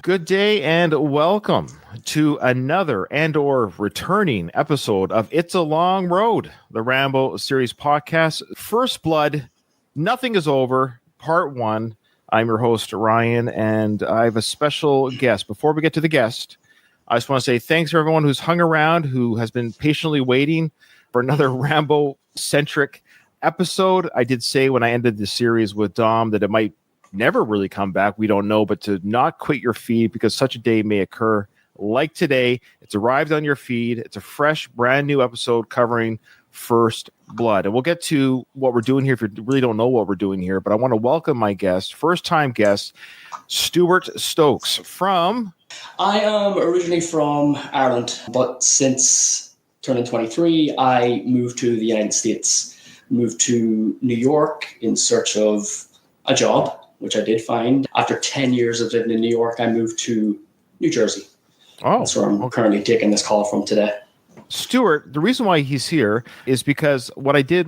Good day and welcome to another and/or returning episode of It's a Long Road, the Rambo series podcast. First Blood, Nothing is Over, Part 1. I'm your host, Ryan, and I have a special guest. Before we get to the guest, I just want to say thanks to everyone who's hung around, who has been patiently waiting for another Rambo-centric episode. I did say when I ended the series with Dom that it might never really come back. We don't know, but to not quit your feed because such a day may occur like today. It's arrived on your feed. It's a fresh, brand new episode covering First Blood. And we'll get to what we're doing here if you really don't know what we're doing here. But I want to welcome my guest, first-time guest, Stuart Stokes from... I am originally from Ireland, but since turning 23, I moved to the United States, moved to New York in search of a job, which I did find. After 10 years of living in New York, I moved to New Jersey. Oh, that's where I'm currently taking this call from today. Stuart, the reason why he's here is because what I did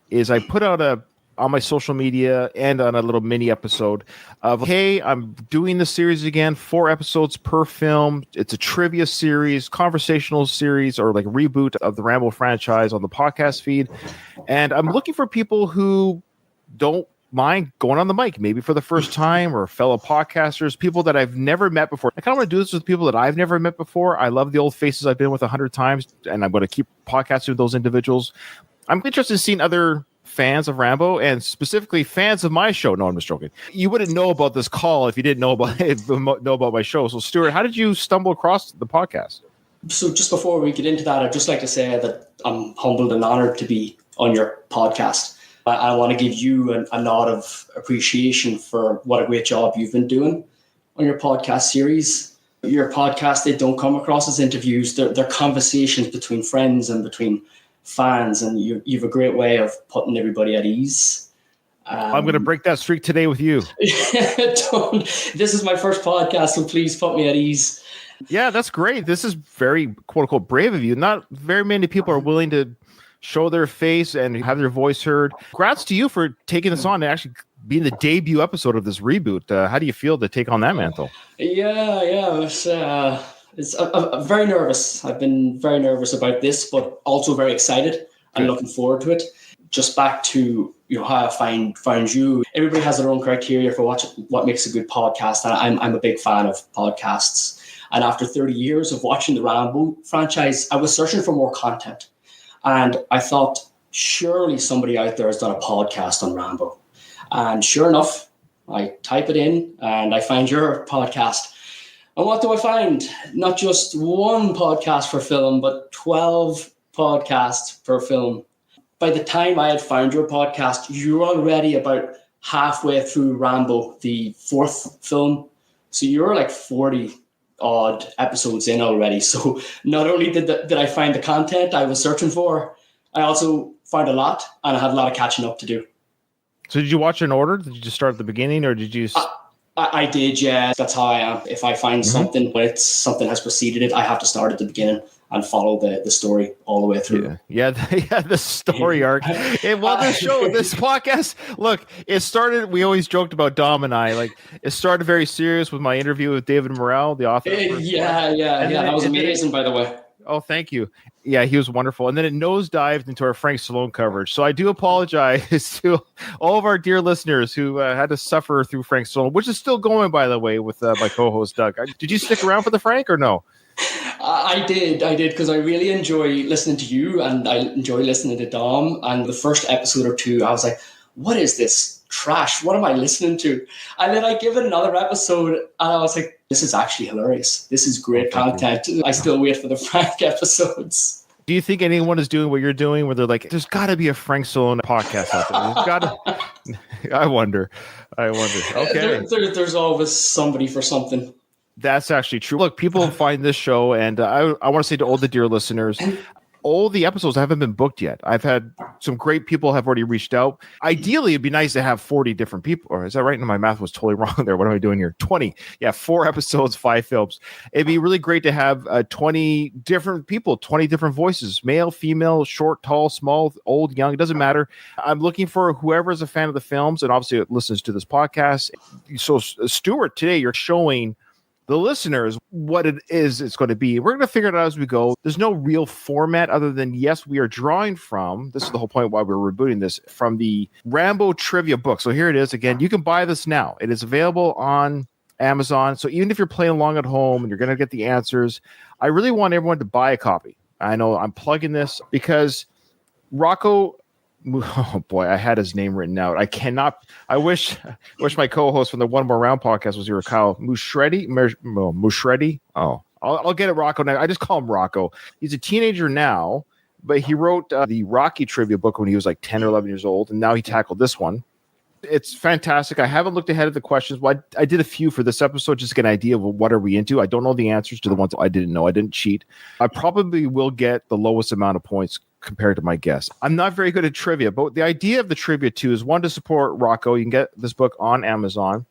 is I put out on my social media and on a little mini episode of, hey, I'm doing this series again, 4 episodes per film. It's a trivia series, conversational series, or like a reboot of the Rambo franchise on the podcast feed. And I'm looking for people who don't mind going on the mic, maybe for the first time, or fellow podcasters, people that I've never met before. I kind of want to do this with people that I've never met before. I love the old faces I've been with 100 times, and I'm going to keep podcasting with those individuals. I'm interested in seeing other fans of Rambo and specifically fans of my show. No, I'm just joking. You wouldn't know about this call if you didn't know about my show. So, Stuart, how did you stumble across the podcast? So just before we get into that, I'd just like to say that I'm humbled and honored to be on your podcast. I want to give you a nod of appreciation for what a great job you've been doing on your podcast series. Your podcast, they don't come across as interviews. They're conversations between friends and between fans, and you've a great way of putting everybody at ease. I'm going to break that streak today with you. This is my first podcast, so please put me at ease. Yeah, that's great. This is very, quote unquote, brave of you. Not very many people are willing to show their face and have their voice heard. Congrats to you for taking this on and actually being the debut episode of this reboot. How do you feel to take on that mantle? Yeah. I'm very nervous. I've been very nervous about this, but also very excited and looking forward to it. Just back to how I found you. Everybody has their own criteria for what makes a good podcast, and I'm a big fan of podcasts. And after 30 years of watching the Rambo franchise, I was searching for more content. And I thought, surely somebody out there has done a podcast on Rambo. And sure enough, I type it in and I find your podcast. And what do I find? Not just one podcast per film, but 12 podcasts per film. By the time I had found your podcast, you were already about halfway through Rambo, the 4th film. So you were like 40 odd episodes in already. So not only did I find the content I was searching for, I also found a lot, and I had a lot of catching up to do. So did you watch in order? Did you just start at the beginning, or did you... I did, yeah. That's how I am. If I find something, when something has preceded it, I have to start at the beginning and follow the story all the way through. Yeah, the story arc. This podcast, look, it started, we always joked about Dom and I, like, it started very serious with my interview with David Morrell, the author. Yeah, that was amazing, by the way. Oh, thank you. Yeah, he was wonderful. And then it nosedived into our Frank Stallone coverage. So I do apologize to all of our dear listeners who had to suffer through Frank Stallone, which is still going, by the way, with my co-host, Doug. Did you stick around for the Frank or no? I did, because I really enjoy listening to you, and I enjoy listening to Dom. And the first episode or two, I was like, what is this trash? What am I listening to? And then I give it another episode, and I was like, this is actually hilarious. This is great content. I still wait for the Frank episodes. Do you think anyone is doing what you're doing, where they're like, there's got to be a Frank Stallone podcast out there? There's got to... I wonder. Okay. There's always somebody for something. That's actually true. Look, people find this show, and I want to say to all the dear listeners, all the episodes haven't been booked yet. I've had some great people have already reached out. Ideally, it'd be nice to have 40 different people. Or is that right? No, my math was totally wrong there. What am I doing here? 20. Yeah, 4 episodes, 5 films. It'd be really great to have 20 different people, 20 different voices, male, female, short, tall, small, old, young. It doesn't matter. I'm looking for whoever is a fan of the films and obviously listens to this podcast. So, Stuart, today you're showing the listeners what it is it's going to be. We're going to figure it out as we go. There's no real format other than, yes, we are drawing from, this is the whole point why we're rebooting this, from the Rambo trivia book. So here it is. Again, you can buy this now. It is available on Amazon. So even if you're playing along at home and you're going to get the answers, I really want everyone to buy a copy. I know I'm plugging this because Rocco, oh boy, I had his name written out. I wish my co-host from the One More Round podcast was here, Kyle Mushreddy. Oh, I'll get it, Rocco. Now I just call him Rocco. He's a teenager now, but he wrote the Rocky trivia book when he was like 10 or 11 years old, and now he tackled this one. It's fantastic. I haven't looked ahead at the questions. Well, I did a few for this episode just to get an idea of what are we into. I don't know the answers to the ones I didn't know. I didn't cheat. I probably will get the lowest amount of points compared to my guess. I'm not very good at trivia, but the idea of the trivia too is, one, to support Rocco. You can get this book on Amazon.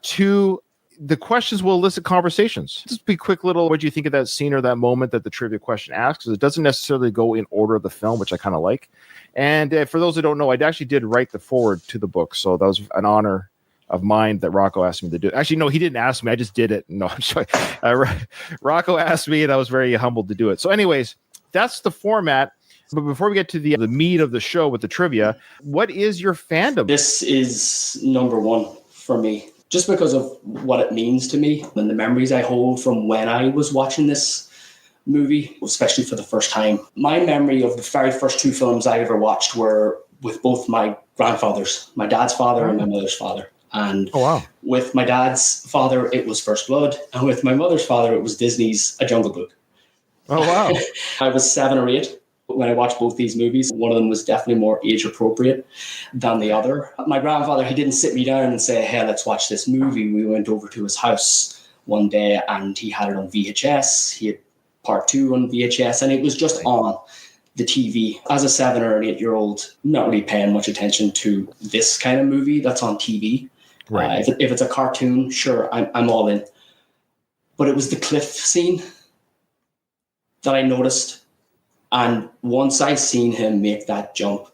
Two, the questions will elicit conversations. Just be quick little, what do you think of that scene or that moment that the trivia question asks? It doesn't necessarily go in order of the film, which I kind of like. And for those who don't know, I actually did write the foreword to the book. So that was an honor of mine that Rocco asked me to do. Actually, no, he didn't ask me. I just did it. No, I'm sorry. Rocco asked me, and I was very humbled to do it. So anyways, that's the format. But before we get to the meat of the show with the trivia, what is your fandom? This is number one for me, just because of what it means to me and the memories I hold from when I was watching this movie, especially for the first time. My memory of the very first two films I ever watched were with both my grandfathers, my dad's father and my mother's father. And with my dad's father, it was First Blood. And with my mother's father, it was Disney's A Jungle Book. Oh, wow. I was 7 or 8 when I watched both these movies. One of them was definitely more age appropriate than the other. My grandfather, he didn't sit me down and say, hey, let's watch this movie. We went over to his house one day and he had it on VHS. He had part 2 on VHS, and it was just on the TV. As a 7 or an 8-year-old, not really paying much attention to this kind of movie that's on TV. Right. If it's a cartoon, sure, I'm all in. But it was the cliff scene that I noticed. And once I seen him make that jump,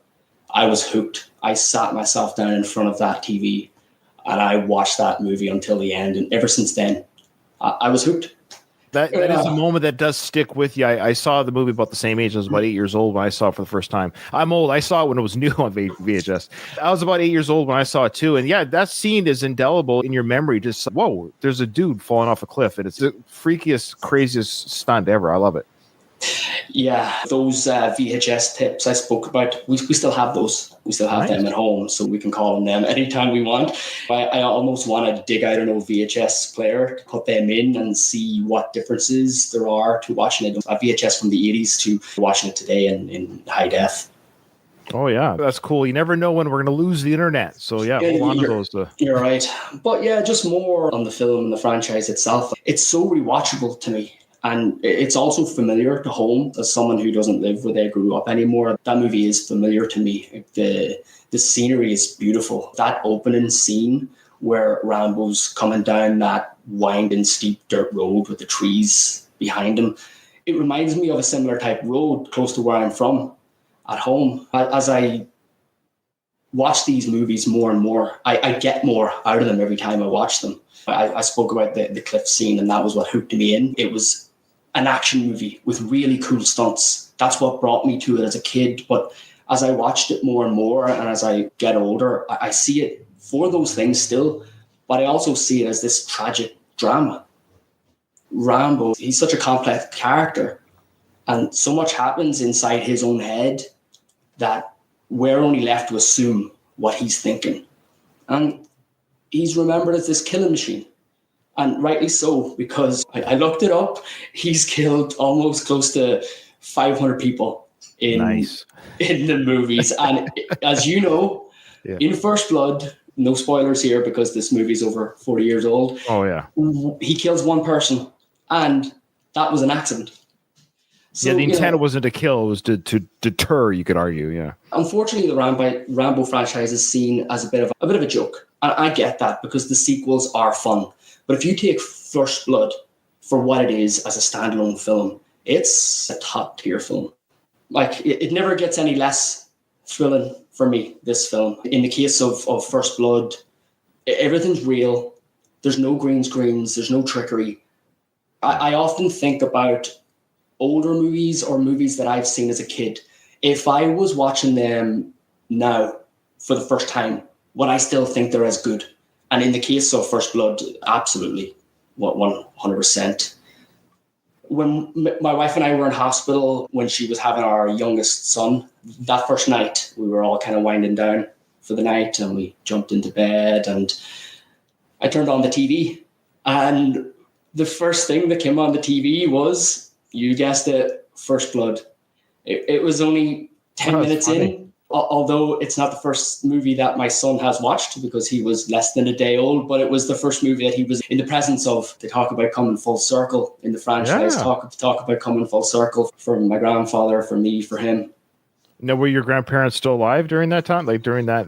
I was hooked. I sat myself down in front of that TV and I watched that movie until the end. And ever since then, I was hooked. That is a moment that does stick with you. I saw the movie about the same age. I was about 8 years old when I saw it for the first time. I'm old. I saw it when it was new on VHS. I was about 8 years old when I saw it too. And yeah, that scene is indelible in your memory. Just, whoa, there's a dude falling off a cliff. And it's the freakiest, craziest stunt ever. I love it. Yeah, those VHS tips I spoke about, we still have those. We still have them at home, so we can call on them anytime we want. I almost want to dig out an old VHS player, put them in and see what differences there are to watching it, a VHS from the 80s to watching it today in high def. Oh, yeah, that's cool. You never know when we're going to lose the internet. So, yeah, hold on to those. You're right. But, yeah, just more on the film and the franchise itself. It's so rewatchable to me. And it's also familiar to home as someone who doesn't live where they grew up anymore. That movie is familiar to me. The scenery is beautiful. That opening scene where Rambo's coming down that winding, steep dirt road with the trees behind him, it reminds me of a similar type road close to where I'm from at home. As I watch these movies more and more, I get more out of them every time I watch them. I spoke about the cliff scene, and that was what hooked me in. It was an action movie with really cool stunts. That's what brought me to it as a kid. But as I watched it more and more, and as I get older, I see it for those things still, but I also see it as this tragic drama. Rambo, he's such a complex character, and so much happens inside his own head that we're only left to assume what he's thinking. And he's remembered as this killing machine. And rightly so, because I looked it up. He's killed almost close to 500 people in the movies. And as you know, in First Blood, no spoilers here because this movie's over 40 years old. Oh, yeah. He kills one person, and that was an accident. So, the intent wasn't to kill, it was to deter, you could argue, yeah. Unfortunately, the Rambo franchise is seen as a bit of a joke. And I get that because the sequels are fun. But if you take First Blood for what it is as a standalone film, it's a top tier film. Like, it never gets any less thrilling for me, this film. In the case of First Blood, everything's real. There's no green screens. There's no trickery. I often think about older movies or movies that I've seen as a kid. If I was watching them now for the first time, would I still think they're as good? And in the case of First Blood, absolutely, 100%. When my wife and I were in hospital when she was having our youngest son, that first night, we were all kind of winding down for the night and we jumped into bed and I turned on the TV. And the first thing that came on the TV was, you guessed it, First Blood. It was only 10 minutes in, although it's not the first movie that my son has watched because he was less than a day old, but it was the first movie that he was in the presence of. They talk about coming full circle in the franchise, talk about coming full circle for my grandfather, for me, for him. Now, were your grandparents still alive during that time? Like during that?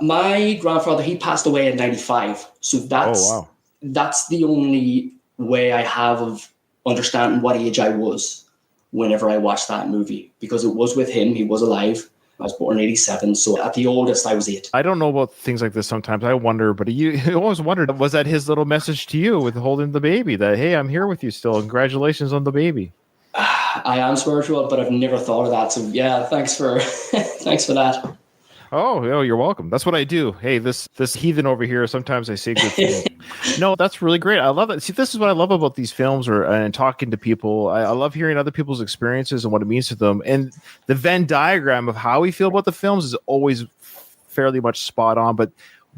My grandfather, he passed away in 95. So that's the only way I have of understanding what age I was whenever I watched that movie, because it was with him. He was alive. I was born in 87. So at the oldest, I was 8. I don't know about things like this sometimes. I wonder, but you always wondered, was that his little message to you with holding the baby that, hey, I'm here with you still. Congratulations on the baby. I am spiritual, but I've never thought of that. So yeah, thanks for that. Oh, you're welcome. That's what I do. Hey, this heathen over here, sometimes I say good things. No, that's really great. I love it. See, this is what I love about these films and talking to people. I love hearing other people's experiences and what it means to them. And the Venn diagram of how we feel about the films is always fairly much spot on, but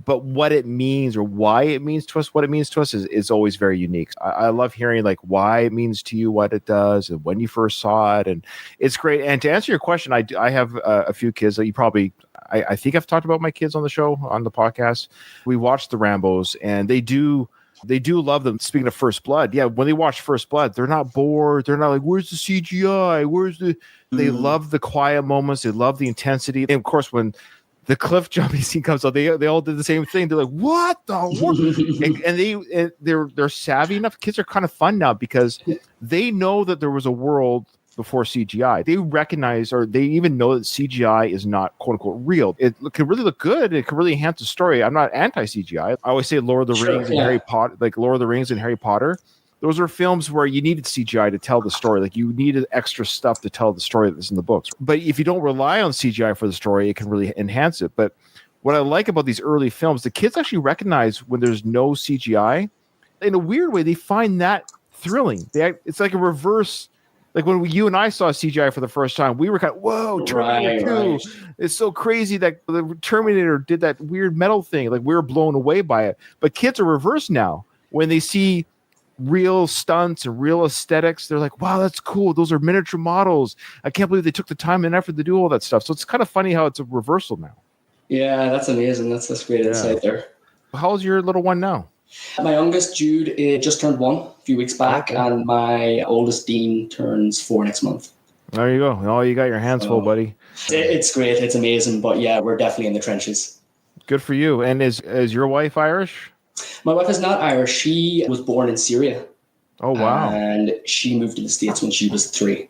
what it means or why it means to us, what it means to us is always very unique. I love hearing like why it means to you, what it does, and when you first saw it. And it's great. And to answer your question, I have a few kids that you probably, I think I've talked about my kids on the show, on the podcast. We watched the Rambos and they do love them. Speaking of First Blood, yeah, when they watch First Blood, they're not bored. They're not like, where's the CGI? They love the quiet moments. They love the intensity. And of course, when the cliff jumping scene comes out, they all did the same thing. They're like, what the world? and they're savvy enough. Kids are kind of fun now because they know that there was a world before CGI. They recognize, or they even know that CGI is not quote unquote real. It could really look good. It could really enhance the story. I'm not anti-CGI. I always say Lord of the Rings and Harry Potter, like Lord of the Rings and Harry Potter. Those are films where you needed CGI to tell the story. Like you needed extra stuff to tell the story that's in the books. But if you don't rely on CGI for the story, it can really enhance it. But what I like about these early films, the kids actually recognize when there's no CGI. In a weird way, they find that thrilling. It's like a reverse. Like when you and I saw CGI for the first time, we were kind of, whoa, Terminator 2. Right. It's so crazy that the Terminator did that weird metal thing. Like we were blown away by it. But kids are reversed now. When they see real stunts and real aesthetics, they're like, wow, that's cool. Those are miniature models. I can't believe they took the time and effort to do all that stuff. So it's kind of funny how it's a reversal now. Yeah, that's amazing. That's great insight there. How old's your little one now? My youngest, Jude, just turned 1 a few weeks back, and my oldest, Dean, turns 4 next month. There you go. Oh, you got your hands full, buddy. It's great. It's amazing. But yeah, we're definitely in the trenches. Good for you. And is your wife Irish? My wife is not Irish. She was born in Syria. Oh, wow. And she moved to the States when she was 3.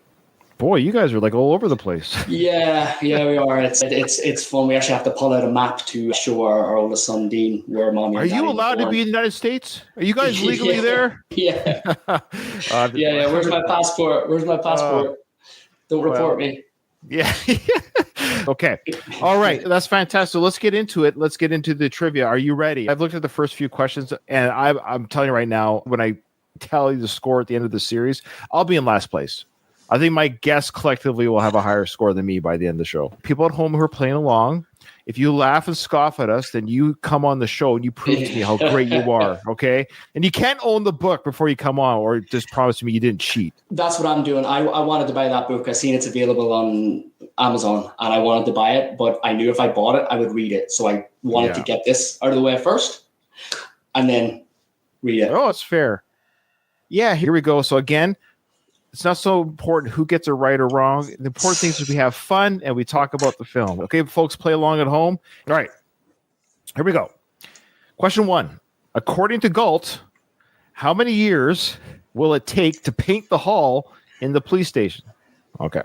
Boy, you guys are like all over the place. Yeah, we are. It's fun. We actually have to pull out a map to show our oldest son, Dean, where mommy and daddy Are you allowed to be in the United States? Are you guys legally there? Yeah. Yeah. Where's my passport? Don't report me. Yeah. Okay. All right. That's fantastic. So let's get into it. Let's get into the trivia. Are you ready? I've looked at the first few questions, and I'm telling you right now, when I tell you the score at the end of the series, I'll be in last place. I think my guests collectively will have a higher score than me by the end of the show. People at home who are playing along, if you laugh and scoff at us, then you come on the show and you prove to me how great you are, okay? And you can't own the book before you come on or just promise me you didn't cheat. That's what I'm doing. I wanted to buy that book. I seen it's available on Amazon, and I wanted to buy it, but I knew if I bought it, I would read it. So I wanted to get this out of the way first and then read it. Oh, it's fair. Yeah, here we go. So again, it's not so important who gets it right or wrong. The important thing is we have fun and we talk about the film. Okay, folks, play along at home. All right, here we go. Question 1. According to Galt, how many years will it take to paint the hall in the police station? Okay.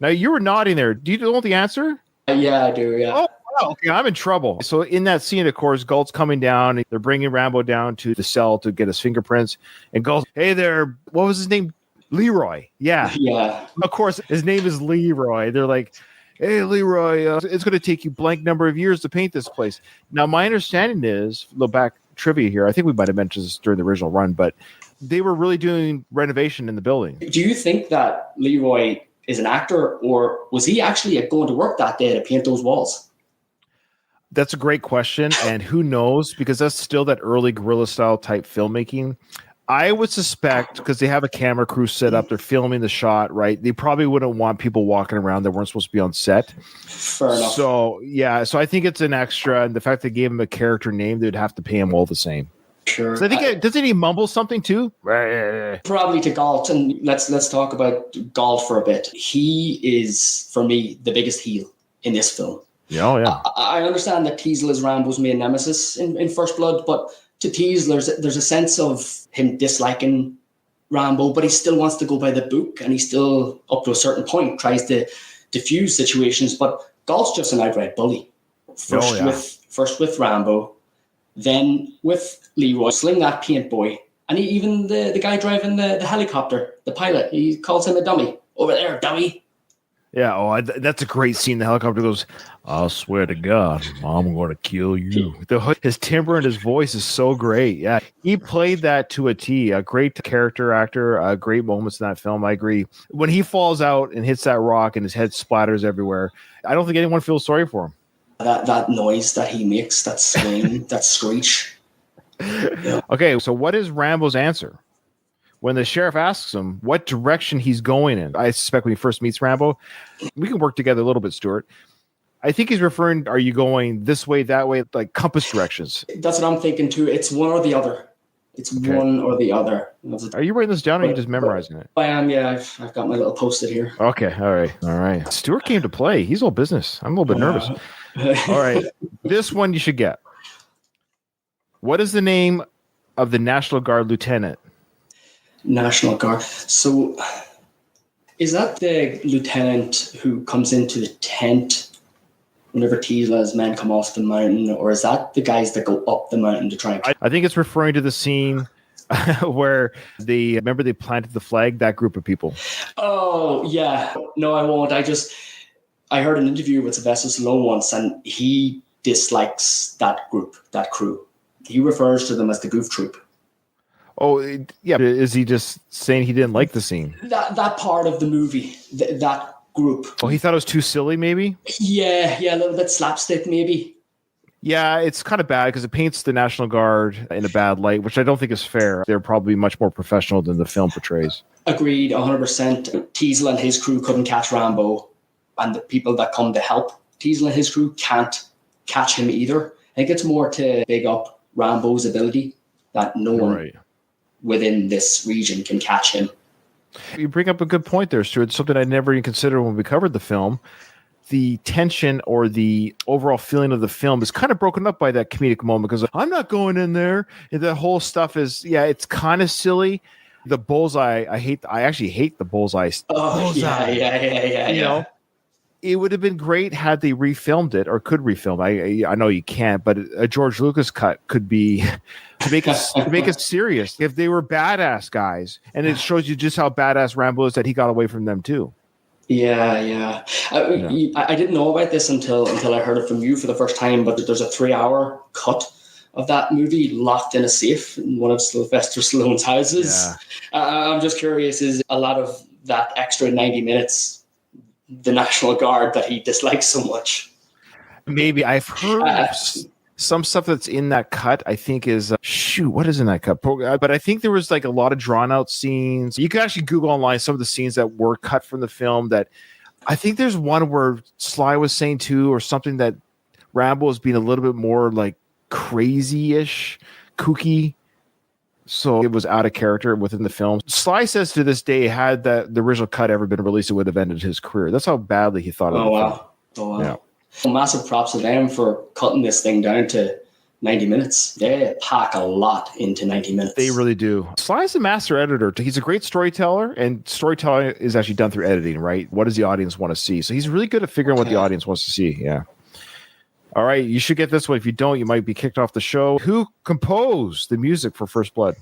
Now, you were nodding there. Do you know the answer? Yeah, I do, yeah. Oh, Oh, okay, I'm in trouble. So in that scene, of course, Galt's coming down. They're bringing Rambo down to the cell to get his fingerprints. And Galt, hey there, what was his name? Leroy. Yeah. Yeah. Of course, his name is Leroy. They're like, hey, Leroy, it's going to take you blank number of years to paint this place. Now, my understanding is, a little back trivia here, I think we might have mentioned this during the original run, but they were really doing renovation in the building. Do you think that Leroy is an actor, or was he actually going to work that day to paint those walls? That's a great question, and who knows, because that's still that early guerrilla style type filmmaking. I would suspect, because they have a camera crew set up, they're filming the shot, right? They probably wouldn't want people walking around that weren't supposed to be on set. Fair enough. So, yeah, so I think it's an extra, and the fact they gave him a character name, they'd have to pay him all the same. Sure. So I think doesn't he mumble something too? Probably to Galt, and let's talk about Galt for a bit. He is, for me, the biggest heel in this film. Yeah, oh, yeah. I understand that Teasle is Rambo's main nemesis in First Blood, but to Teasle, there's a sense of him disliking Rambo, but he still wants to go by the book, and he still, up to a certain point, tries to diffuse situations. But Galt's just an outright bully. First with Rambo, then with Leroy, sling that paint boy, and even the guy driving the helicopter, the pilot, he calls him a dummy. Over there, dummy. Yeah, that's a great scene. The helicopter goes, I swear to God, I'm going to kill you. His timbre and his voice is so great. Yeah, he played that to a T. A great character actor, great moments in that film. I agree. When he falls out and hits that rock and his head splatters everywhere, I don't think anyone feels sorry for him. That noise that he makes, that swing, that screech. Yeah. Okay, so what is Rambo's answer? When the sheriff asks him what direction he's going in, I suspect when he first meets Rambo, we can work together a little bit, Stuart. I think he's referring, are you going this way, that way, like compass directions? That's what I'm thinking too. It's one or the other. It's okay. One or the other. Are you writing this down, or are you just memorizing it? I am, yeah. I've got my little post-it here. Okay, all right. Stuart came to play. He's all business. I'm a little bit nervous. All right, this one you should get. What is the name of the National Guard lieutenant? National Guard. So, is that the lieutenant who comes into the tent whenever Teasle's men come off the mountain, or is that the guys that go up the mountain to try and... I think it's referring to the scene where they planted the flag, that group of people. Oh, yeah. No, I won't. I heard an interview with Sylvester Stallone once, and he dislikes that group, that crew. He refers to them as the Goof Troop. Oh, yeah. Is he just saying he didn't like the scene? That part of the movie, that group. Oh, he thought it was too silly, maybe? Yeah, a little bit slapstick, maybe. Yeah, it's kind of bad because it paints the National Guard in a bad light, which I don't think is fair. They're probably much more professional than the film portrays. Agreed, 100%. Teasle and his crew couldn't catch Rambo, and the people that come to help Teasle and his crew can't catch him either. I think it's more to big up Rambo's ability that no one within this region can catch him. You bring up a good point there, Stuart. Something I never even considered when we covered the film. The tension or the overall feeling of the film is kind of broken up by that comedic moment because I'm not going in there. And the whole stuff is, it's kind of silly. The bullseye, I actually hate the bullseye. Oh, bullseye. Yeah. You know, it would have been great had they refilmed it or could refilm. I know you can't, but a George Lucas cut could be to make it serious. If they were badass guys, and it shows you just how badass Rambo is that he got away from them too. Yeah. I didn't know about this until I heard it from you for the first time. But there's a 3-hour cut of that movie locked in a safe in one of Sylvester Stallone's houses. Yeah. I'm just curious: is a lot of that extra 90 minutes the National Guard that he dislikes so much? Maybe I've heard some stuff that's in that cut. I think is what is in that cut? But I think there was like a lot of drawn out scenes. You can actually Google online some of the scenes that were cut from the film. That I think there's one where Sly was saying too, or something that Rambo is being a little bit more like crazy-ish, kooky. So it was out of character within the film. Sly says to this day, had the original cut ever been released, it would have ended his career. That's how badly he thought of it. Oh, wow. Yeah. Well, massive props to them for cutting this thing down to 90 minutes. They pack a lot into 90 minutes. They really do. Sly's a master editor. He's a great storyteller, and storytelling is actually done through editing, right? What does the audience want to see? So he's really good at figuring what the audience wants to see. Yeah. All right, you should get this one. If you don't, you might be kicked off the show. Who composed the music for First Blood?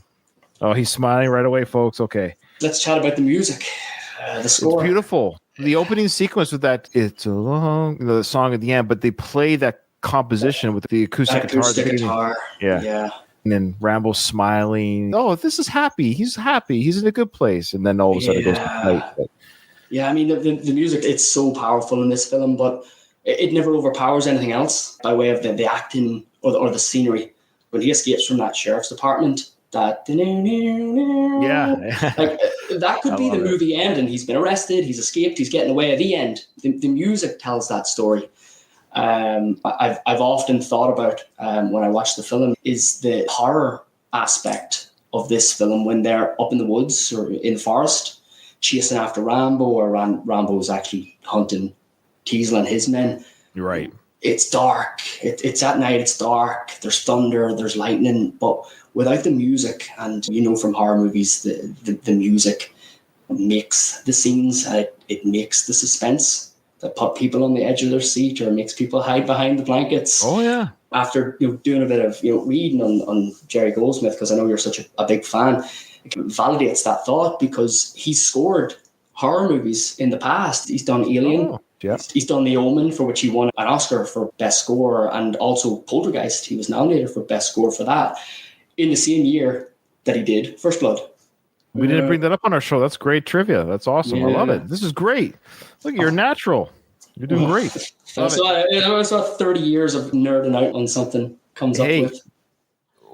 Oh, he's smiling right away, folks. Okay. Let's chat about the music. The score. It's beautiful. The opening sequence with that, it's a long, the song at the end, but they play that composition with the acoustic guitar. Yeah. And then Rambo's smiling. Oh, this is happy. He's happy. He's in a good place. And then all of a sudden it goes to fight. Yeah, I mean, the music, it's so powerful in this film, but it never overpowers anything else by way of the acting or the scenery. When he escapes from that sheriff's department, that that could be the movie end, and he's been arrested, he's escaped, he's getting away at the end. The music tells that story. I've often thought about when I watch the film is the horror aspect of this film when they're up in the woods or in the forest chasing after Rambo, or Rambo's actually hunting Teasle and his men. You're right. It's dark. It's at night. It's dark. There's thunder. There's lightning. But without the music, and from horror movies, the music makes the scenes. It makes the suspense that put people on the edge of their seat, or makes people hide behind the blankets. Oh yeah. After doing a bit of reading on Jerry Goldsmith, because I know you're such a big fan, it validates that thought, because he's scored horror movies in the past. He's done Alien. Oh. Yeah. He's done The Omen, for which he won an Oscar for Best Score, and also Poltergeist. He was nominated for Best Score for that in the same year that he did First Blood. We didn't bring that up on our show. That's great trivia. That's awesome. Yeah. I love it. This is great. Look, you're natural. You're doing great. It's about 30 years of nerding out on something comes up with.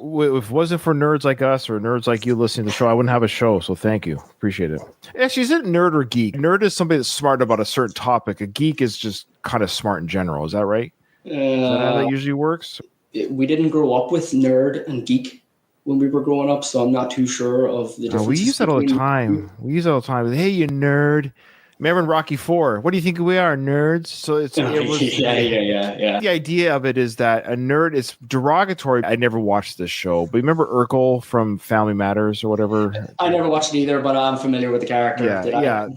If it wasn't for nerds like us or nerds like you listening to the show, I wouldn't have a show. So thank you. Appreciate it. Actually, is it nerd or geek? Nerd is somebody that's smart about a certain topic. A geek is just kind of smart in general. Is that right? Is that how that usually works? We didn't grow up with nerd and geek when we were growing up, so I'm not too sure of the difference. We use that all the time. Hey, you nerd. Remember in Rocky IV, what do you think we are, nerds? So it was yeah. The idea of it is that a nerd is derogatory. I never watched this show, but remember Urkel from Family Matters or whatever? I never watched it either, but I'm familiar with the character. Did I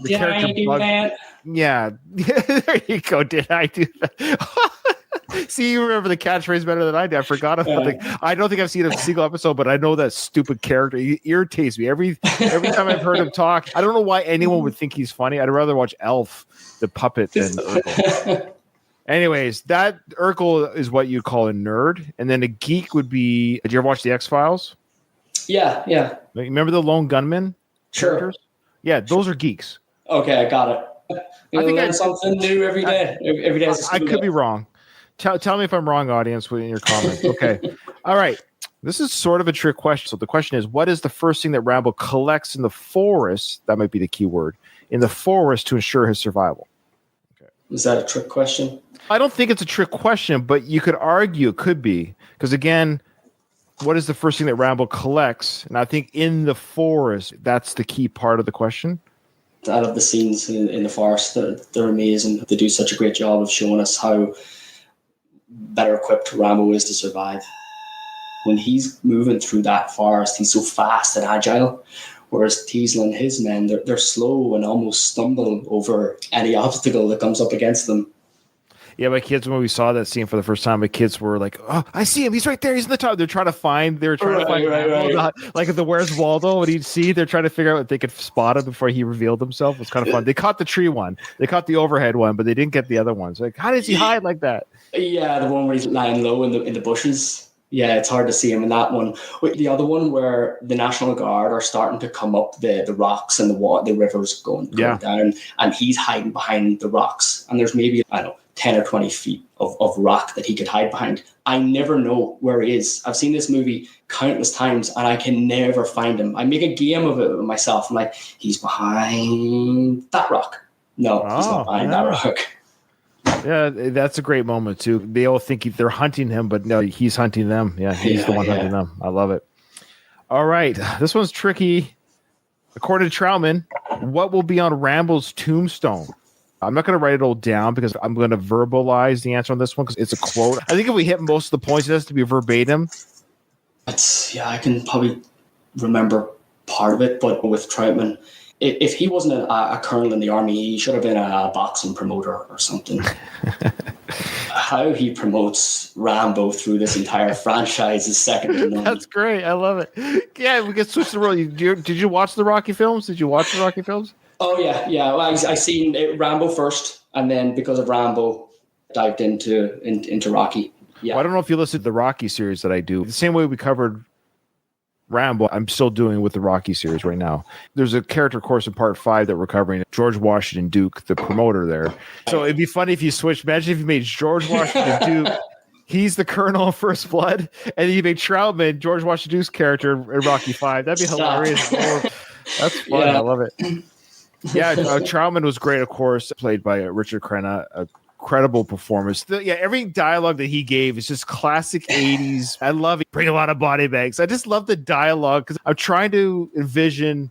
do that? Yeah. There you go. Did I do that? See, you remember the catchphrase better than I did. I forgot about it. I don't think I've seen a single episode, but I know that stupid character. He irritates me every time I've heard him talk. I don't know why anyone would think he's funny. I'd rather watch Elf, the puppet, than Urkel. Anyways, that Urkel is what you call a nerd, and then a geek would be. Did you ever watch the X-Files? Yeah. Remember the Lone Gunman? Sure. Characters? Yeah, those are geeks. Okay, I got it. I think there's something new every day. Every day. I could be wrong. Tell me if I'm wrong, audience, in your comments. Okay. All right. This is sort of a trick question. So the question is, what is the first thing that Rambo collects in the forest? That might be the key word. In the forest to ensure his survival. Okay. Is that a trick question? I don't think it's a trick question, but you could argue it could be. Because again, what is the first thing that Rambo collects? And I think in the forest, that's the key part of the question. Out of the scenes in the forest, they're amazing. They do such a great job of showing us how better equipped Rambo is to survive. When he's moving through that forest, he's so fast and agile, whereas Teasle and his men, they're slow and almost stumble over any obstacle that comes up against them. Yeah, my kids, when we saw that scene for the first time, my kids were like, "Oh, I see him. He's right there. He's in the top." They're trying to find Rambo. Like the Where's Waldo, what he'd see. They're trying to figure out if they could spot him before he revealed himself. It was kind of fun. They caught the tree one. They caught the overhead one, but they didn't get the other ones. Like, how does he hide like that? Yeah, the one where he's lying low in the bushes. Yeah, it's hard to see him in that one. The other one where the National Guard are starting to come up the rocks and the rivers going down, and he's hiding behind the rocks. And there's maybe, 10 or 20 feet of rock that he could hide behind. I never know where he is. I've seen this movie countless times, and I can never find him. I make a game of it myself. I'm like, he's behind that rock. No, he's not behind that rock. Yeah, that's a great moment too. They all think they're hunting him, but no, he's hunting them. Yeah, he's the one hunting them. I love it. All right, this one's tricky. According to Troutman, what will be on Rambo's tombstone? I'm not going to write it all down because I'm going to verbalize the answer on this one because it's a quote. I think if we hit most of the points, it has to be verbatim. I can probably remember part of it, but with Troutman, if he wasn't a colonel in the army, he should have been a boxing promoter or something. how he promotes Rambo through this entire franchise is second to none. That's great. I love it. Yeah, we can switch the role. Did you watch the Rocky films? Did you watch the Rocky films? Oh yeah. Well, I seen Rambo first, and then because of Rambo, dived into Rocky. Yeah. Well, I don't know if you listened to the Rocky series that I do. The same way we covered Rambo, I'm still doing with the Rocky series right now. There's a character course in part 5 that we're covering. George Washington Duke, the promoter there. So it'd be funny if you switched. Imagine if you made George Washington Duke. He's the Colonel of First Blood, and then you made Troutman, George Washington Duke's character in Rocky 5. That'd be hilarious. That's fun. Yeah. I love it. Yeah, Troutman was great, of course, played by Richard Crenna. Incredible performance. Every dialogue that he gave is just classic 80s. I love it. Bring a lot of body bags. I just love the dialogue because I'm trying to envision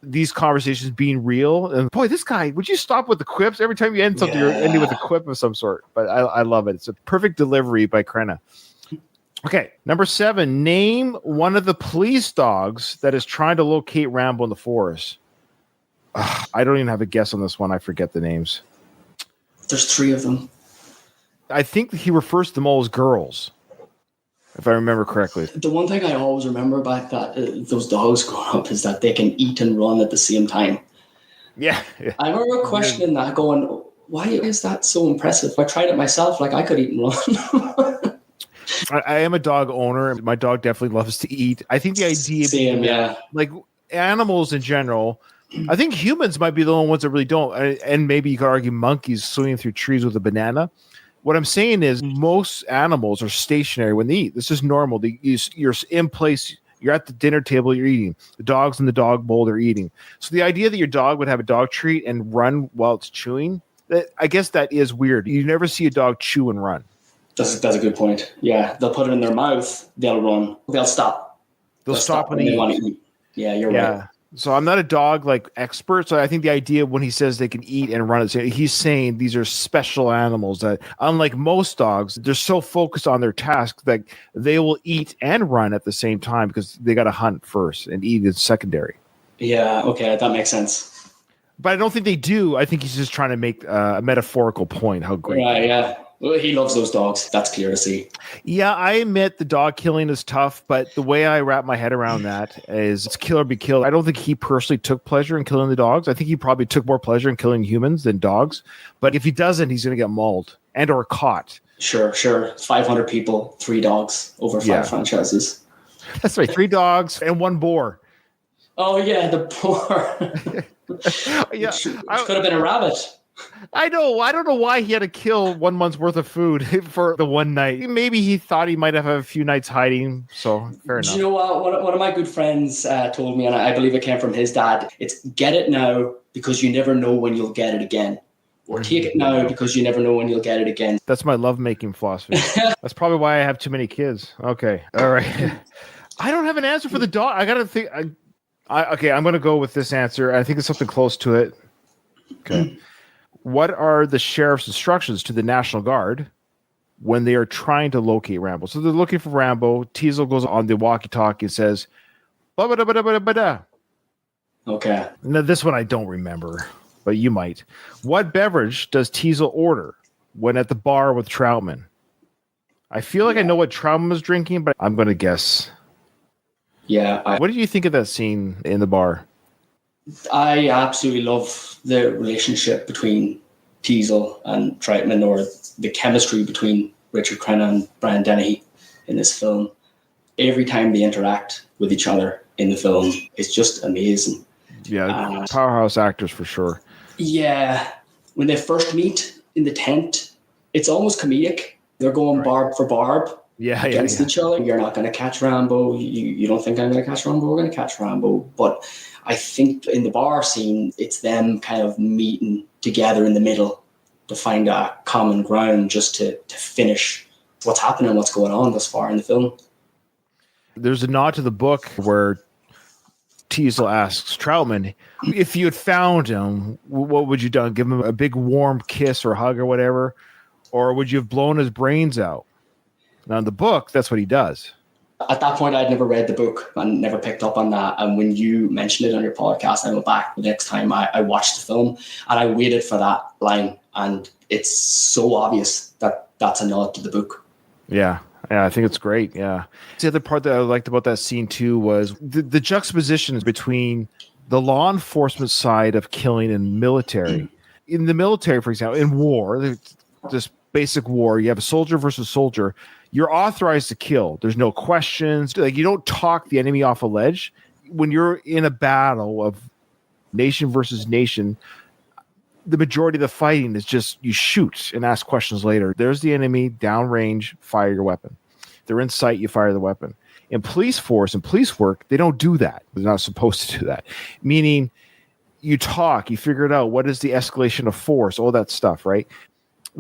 these conversations being real. And boy, this guy, would you stop with the quips? Every time you end something, you're ending with a quip of some sort. But I love it. It's a perfect delivery by Crenna. Okay, number 7. Name one of the police dogs that is trying to locate Rambo in the forest. I don't even have a guess on this one. I forget the names. There's 3 of them. I think he refers to them all as girls, if I remember correctly. The one thing I always remember about those dogs growing up is that they can eat and run at the same time. Yeah. I remember questioning that, going, why is that so impressive? I tried it myself, like I could eat and run. I am a dog owner. My dog definitely loves to eat. I think the idea Same, yeah. Like animals in general, I think humans might be the only ones that really don't. And maybe you could argue monkeys swinging through trees with a banana. What I'm saying is most animals are stationary when they eat. This is normal. You're in place. You're at the dinner table. You're eating. The dog's in the dog bowl. They're eating. So the idea that your dog would have a dog treat and run while it's chewing, I guess that is weird. You never see a dog chew and run. That's a good point. Yeah, they'll put it in their mouth. They'll run. They'll stop. They'll stop when they want to eat. Yeah, you're right. So I'm not a dog expert. So I think the idea when he says they can eat and run, he's saying these are special animals that, unlike most dogs, they're so focused on their task that they will eat and run at the same time because they got to hunt first and eat is secondary. Yeah. Okay, that makes sense. But I don't think they do. I think he's just trying to make a metaphorical point. How great! Right. Yeah. Well, he loves those dogs. That's clear to see. Yeah, I admit the dog killing is tough, but the way I wrap my head around that is it's kill or be killed. I don't think he personally took pleasure in killing the dogs. I think he probably took more pleasure in killing humans than dogs. But if he doesn't, he's going to get mauled and or caught. Sure. 500 people, 3 dogs over 5 franchises. That's right. 3 dogs and 1 boar. Oh, yeah, the boar. Yeah, Which could have been a rabbit. I know. I don't know why he had to kill 1 month's worth of food for the one night. Maybe he thought he might have a few nights hiding. So fair enough. Do you know what? One of my good friends told me, and I believe it came from his dad. It's get it now because you never know when you'll get it again. Or take it now because you never know when you'll get it again. That's my lovemaking philosophy. That's probably why I have too many kids. Okay. All right. I don't have an answer for the dog. I got to think. Okay, I'm going to go with this answer. I think it's something close to it. Okay. What are the sheriff's instructions to the National Guard when they are trying to locate Rambo? So they're looking for Rambo. Teasel goes on the walkie-talkie and says, ba-ba-da-ba-da-ba-da. Okay. Now, this one I don't remember, but you might. What beverage does Teasel order when at the bar with Troutman? I feel like I know what Troutman was drinking, but I'm going to guess. Yeah. What did you think of that scene in the bar? I absolutely love the relationship between Teasel and Troutman, or the chemistry between Richard Crenna and Brian Dennehy in this film. Every time they interact with each other in the film, it's just amazing. Yeah, powerhouse actors for sure. Yeah. When they first meet in the tent, it's almost comedic. They're going barb for barb against each other. You're not going to catch Rambo. You don't think I'm going to catch Rambo? We're going to catch Rambo. But I think in the bar scene, it's them kind of meeting together in the middle to find a common ground just to finish what's happening, what's going on thus far in the film. There's a nod to the book where Teasel asks Troutman, if you had found him, what would you have done? Give him a big warm kiss or hug or whatever? Or would you have blown his brains out? Now in the book, that's what he does. At that point, I'd never read the book and never picked up on that. And when you mentioned it on your podcast, I went back the next time I watched the film and I waited for that line. And it's so obvious that that's a nod to the book. Yeah. Yeah, I think it's great. Yeah. The other part that I liked about that scene too was the juxtapositions between the law enforcement side of killing and military. In the military, for example, in war, this basic war, you have a soldier versus soldier. You're authorized to kill. There's no questions. Like, you don't talk the enemy off a ledge. When you're in a battle of nation versus nation, the majority of the fighting is just you shoot and ask questions later. There's the enemy, downrange, fire your weapon. They're in sight, you fire the weapon. In police force and police work, they don't do that. They're not supposed to do that. Meaning, you talk, you figure it out. What is the escalation of force? All that stuff, right?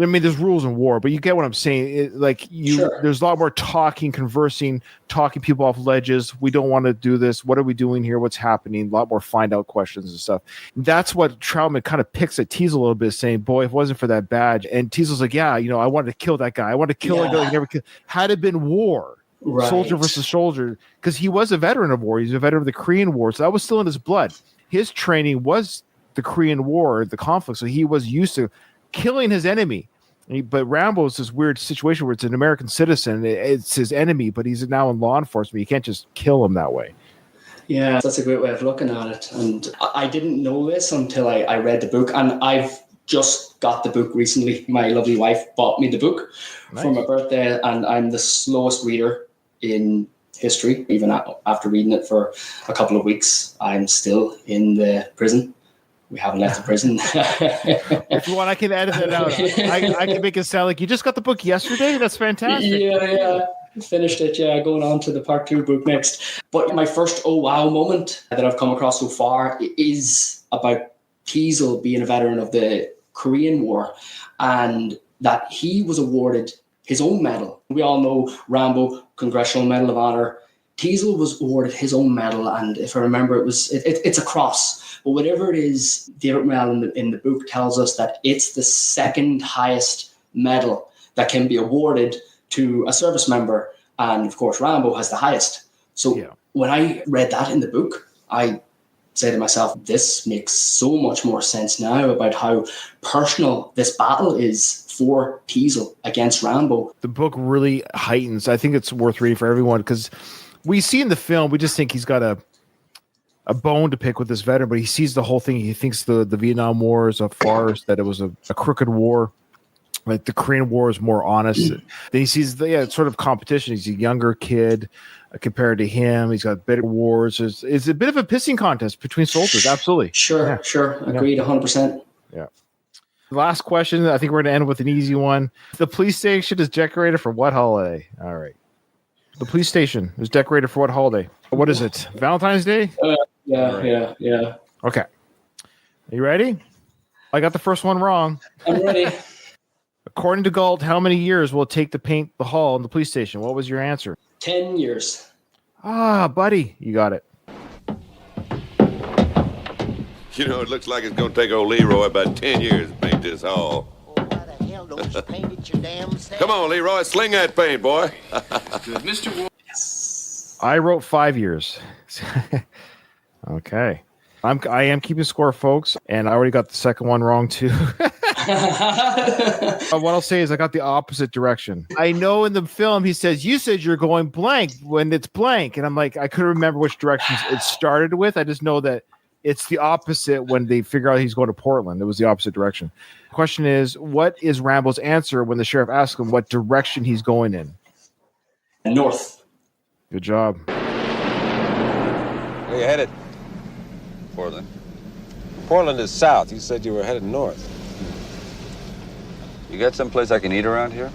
I mean, there's rules in war, but you get what I'm saying. There's a lot more talking, conversing, talking people off ledges. We don't want to do this. What are we doing here? What's happening? A lot more find out questions and stuff. That's what Troutman kind of picks at Teasel a little bit, saying, boy, if it wasn't for that badge. And Teasel's like, yeah, I wanted to kill that guy. I wanted to kill a guy never killed. Had it been war, right, soldier versus soldier, because he was a veteran of war. He's a veteran of the Korean War. So that was still in his blood. His training was the Korean War, the conflict. So he was used to killing his enemy. But Rambo is this weird situation where it's an American citizen. It's his enemy, but he's now in law enforcement. You can't just kill him that way. Yeah, that's a great way of looking at it. And I didn't know this until I read the book. And I've just got the book recently. My lovely wife bought me the book for my birthday. And I'm the slowest reader in history. Even after reading it for a couple of weeks, I'm still in the prison. We haven't left the prison. If you want, I can edit it out. I can make it sound like you just got the book yesterday. That's fantastic. Yeah. Finished it. Yeah, going on to the part 2 book next. But my first oh wow moment that I've come across so far is about Teasel being a veteran of the Korean War, and that he was awarded his own medal. We all know Rambo, Congressional Medal of Honor. Teasel was awarded his own medal, and if I remember, it's a cross. But whatever it is, David Morrell in the book tells us that it's the second highest medal that can be awarded to a service member. And of course, Rambo has the highest. So when I read that in the book, I say to myself, this makes so much more sense now about how personal this battle is for Teasel against Rambo. The book really heightens. I think it's worth reading for everyone, because we see in the film, we just think he's got a bone to pick with this veteran, but he sees the whole thing. He thinks the Vietnam War is a farce, that it was a crooked war. Like the Korean War is more honest. Then he sees it's sort of competition. He's a younger kid compared to him. He's got better wars. It's a bit of a pissing contest between soldiers. Absolutely. Sure. Agreed, 100%. Yeah. Last question. I think we're going to end with an easy one. The police station is decorated for what holiday? All right. The police station is decorated for what holiday? What is it? Valentine's Day? Yeah. Okay. Are you ready? I got the first one wrong. I'm ready. According to Galt, how many years will it take to paint the hall in the police station? What was your answer? 10 years. Ah, buddy. You got it. It looks like it's going to take old Leroy about 10 years to paint this hall. Why the hell don't you paint it your damn self? Come on, Leroy, sling that paint, boy. Good, Mr. Ward. Yes. I wrote 5 years. Okay. I am keeping score, folks, and I already got the second one wrong too. What I'll say is I got the opposite direction. I know in the film he says, you said you're going blank when it's blank. And I'm like, I couldn't remember which directions it started with. I just know that it's the opposite when they figure out he's going to Portland. It was the opposite direction. The question is, what is Rambo's answer when the sheriff asks him what direction he's going in? North. Good job. Where you headed? Portland. Portland is south. You said you were headed north. You got someplace I can eat around here?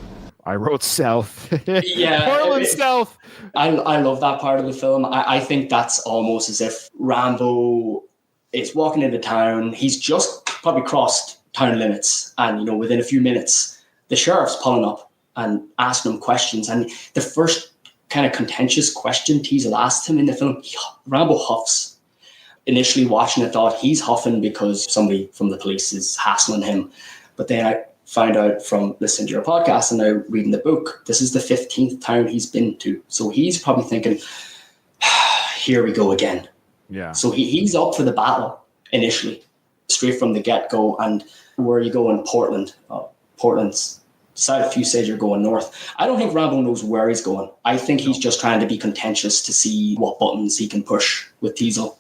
I wrote south. Yeah. Portland south. I love that part of the film. I think that's almost as if Rambo is walking into town. He's just probably crossed town limits. And, within a few minutes, the sheriff's pulling up and asking him questions. And the first kind of contentious question Teasel asked him in the film, Rambo huffs. Initially watching it, thought he's huffing because somebody from the police is hassling him. But then I found out from listening to your podcast and now reading the book, this is the 15th town he's been to. So he's probably thinking, here we go again. Yeah. So he's up for the battle initially, straight from the get-go. And where are you going? Portland. Oh, Portland's decided a few said you're going north. I don't think Rambo knows where he's going. I think he's just trying to be contentious to see what buttons he can push with Teasel.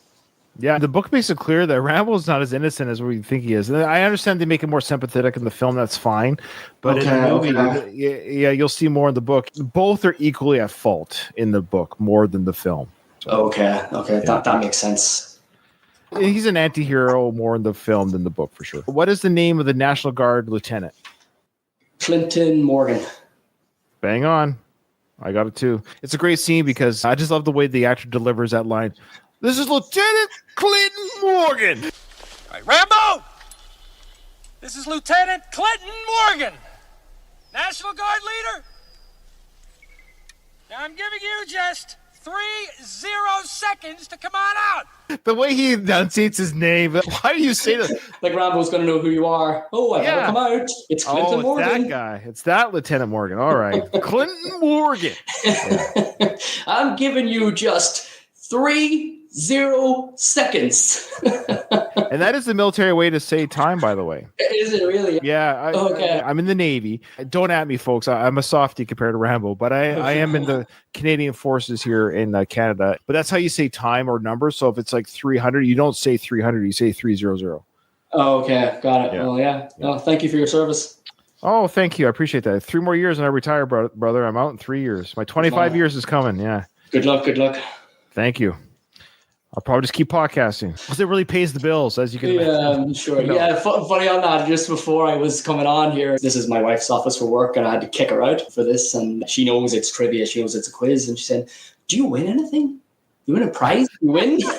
Yeah, the book makes it clear that Rambo's not as innocent as we think he is. And I understand they make him more sympathetic in the film. That's fine. But in the movie, yeah, you'll see more in the book. Both are equally at fault in the book more than the film. So, okay. Yeah. That makes sense. He's an anti-hero more in the film than the book, for sure. What is the name of the National Guard lieutenant? Clinton Morgan. Bang on. I got it too. It's a great scene because I just love the way the actor delivers that line. This is Lieutenant Clinton Morgan. All right, Rambo! This is Lieutenant Clinton Morgan, National Guard leader. Now I'm giving you just 30 seconds to come on out. The way he enunciates his name. Why do you say that? Like Rambo's going to know who you are. Oh, I gotta come out. It's Clinton Morgan. That guy. It's that Lieutenant Morgan. All right. Clinton Morgan. Yeah. I'm giving you just 30 seconds. And that is the military way to say time, by the way. Is it really? Yeah. I'm in the Navy. Don't at me, folks. I'm a softie compared to Rambo, but I am in the Canadian Forces here in Canada. But that's how you say time or number. So if it's like 300, you don't say 300, you say 300. Oh, okay. Got it. Yeah. Well, yeah. No, thank you for your service. Oh, thank you. I appreciate that. 3 more years and I retire, brother. I'm out in 3 years. My 25 years is coming. Yeah. Good luck. Thank you. I'll probably just keep podcasting because it really pays the bills, as you can imagine. Yeah, I'm sure. No. Yeah, funny on that. Just before I was coming on here, this is my wife's office for work, and I had to kick her out for this. And she knows it's trivia. She knows it's a quiz. And she said, "Do you win anything? You win a prize? You win?" Yeah,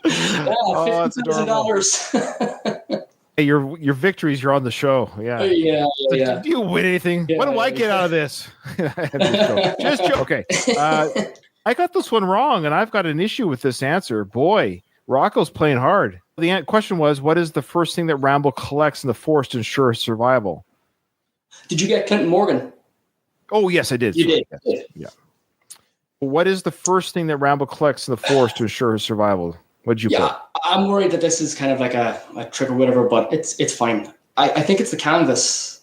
$50,000. Hey, your victories, you're on the show. Yeah. Yeah. Do you win anything? Yeah, what do I get out of this? Just joke. Okay. I got this one wrong, and I've got an issue with this answer. Boy, Rocco's playing hard. The question was, what is the first thing that Rambo collects in the forest to ensure his survival? Did you get Clinton Morgan? Oh, yes, I did. You did. Yeah. What is the first thing that Rambo collects in the forest to ensure his survival? What'd you put? I'm worried that this is kind of like a trick or whatever, but it's fine. I think it's the canvas.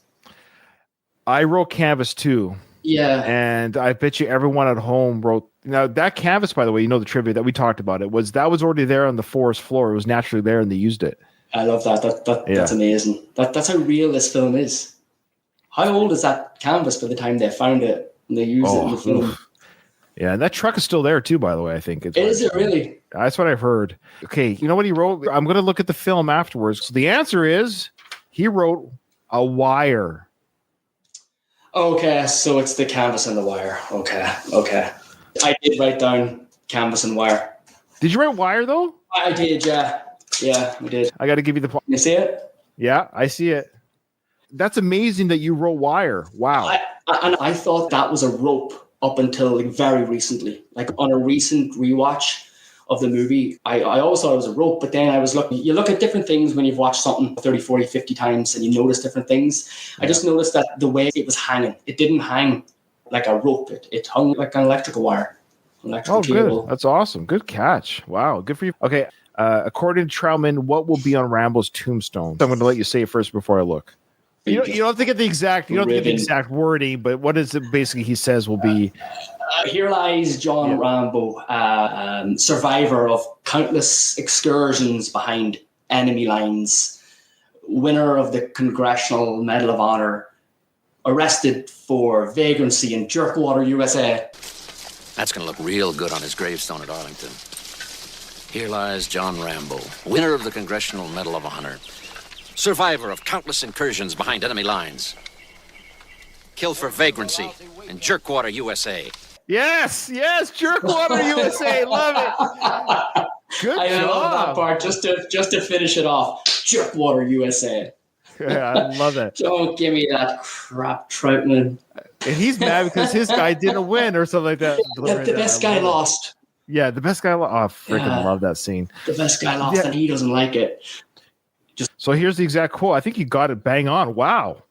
I wrote canvas too. Yeah. And I bet you everyone at home wrote. Now, that canvas, by the way, the trivia that we talked about, that was already there on the forest floor. It was naturally there, and they used it. I love that. That's amazing. That's how real this film is. How old is that canvas by the time they found it and they used it in the film? Oof. Yeah, and that truck is still there, too, by the way, I think. Is it really? That's what I've heard. Okay, you know what he wrote? I'm going to look at the film afterwards. So the answer is he wrote a wire. Okay, so it's the canvas and the wire. Okay. I did write down canvas and wire. Did you write wire, though? I did, yeah. Yeah, I did. I got to give you the point. You see it? Yeah, I see it. That's amazing that you wrote wire. Wow. I thought that was a rope up until very recently. Like on a recent rewatch of the movie, I always thought it was a rope, but then I was looking, you look at different things when you've watched something 30, 40, 50 times and you notice different things. I just noticed that the way it was hanging, it didn't hang like a rope. It hung like an electrical wire. Cable. Good. That's awesome. Good catch. Wow. Good for you. Okay. According to Troutman, what will be on Rambo's tombstone? I'm going to let you say it first before I look. You don't have to get the exact. You don't have to get the exact wording, but what is it? Basically, he says will be. Here lies John Rambo, survivor of countless excursions behind enemy lines, winner of the Congressional Medal of Honor, arrested for vagrancy in Jerkwater, USA. That's going to look real good on his gravestone at Arlington. Here lies John Rambo, winner of the Congressional Medal of Honor, survivor of countless incursions behind enemy lines, killed for vagrancy in Jerkwater, USA. Yes, Jerkwater, USA. Love it. Good job. I love that part. Just to finish it off, Jerkwater, USA. Yeah, I love that. Don't give me that crap, Troutman. And he's mad because his guy didn't win or something like that. The best guy lost. Yeah, the best guy. Oh, I freaking love that scene. The best guy lost, and he doesn't like it. So here's the exact quote. I think you got it bang on. Wow.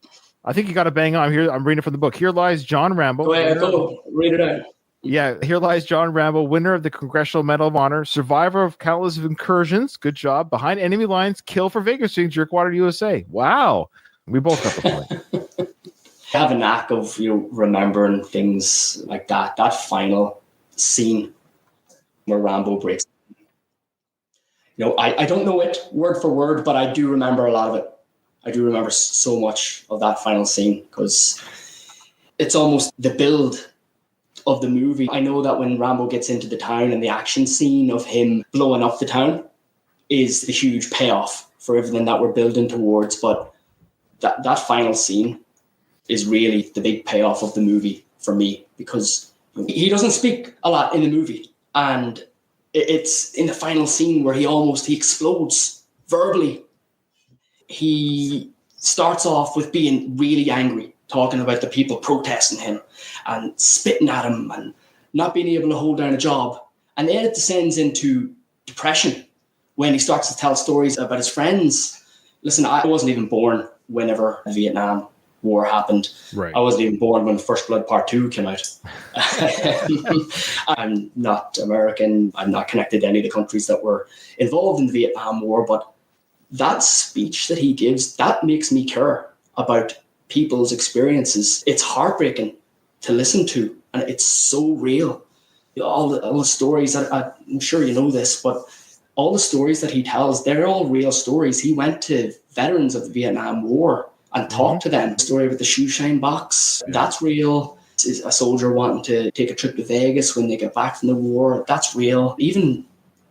I think you got it bang on. Here, I'm reading from the book. Here lies John Rambo. Go read it out. Yeah, here lies John Rambo, winner of the Congressional Medal of Honor, survivor of countless incursions. Good job. Behind enemy lines, kill for vagrancy in Jerkwater, USA. Wow. We both got the point. I have a knack of remembering things like that. That final scene where Rambo breaks. I don't know it word for word, but I do remember a lot of it. I do remember so much of that final scene because it's almost the build of the movie. I know that when Rambo gets into the town and the action scene of him blowing up the town is the huge payoff for everything that we're building towards. But that final scene is really the big payoff of the movie for me because he doesn't speak a lot in the movie. And it's in the final scene where he explodes verbally. He starts off with being really angry, talking about the people protesting him and spitting at him and not being able to hold down a job. And then it descends into depression when he starts to tell stories about his friends. Listen, I wasn't even born whenever the Vietnam War happened. Right. I wasn't even born when First Blood Part 2 came out. I'm not American. I'm not connected to any of the countries that were involved in the Vietnam War. But that speech that he gives, that makes me care about people's experiences. It's heartbreaking to listen to, and it's so real. All the stories that I'm sure you know this, but all the stories that he tells, they're all real stories. He went to veterans of the Vietnam War and talked to them. The story about the shoe shine box, that's real. A soldier wanting to take a trip to Vegas when they get back from the war, that's real. Even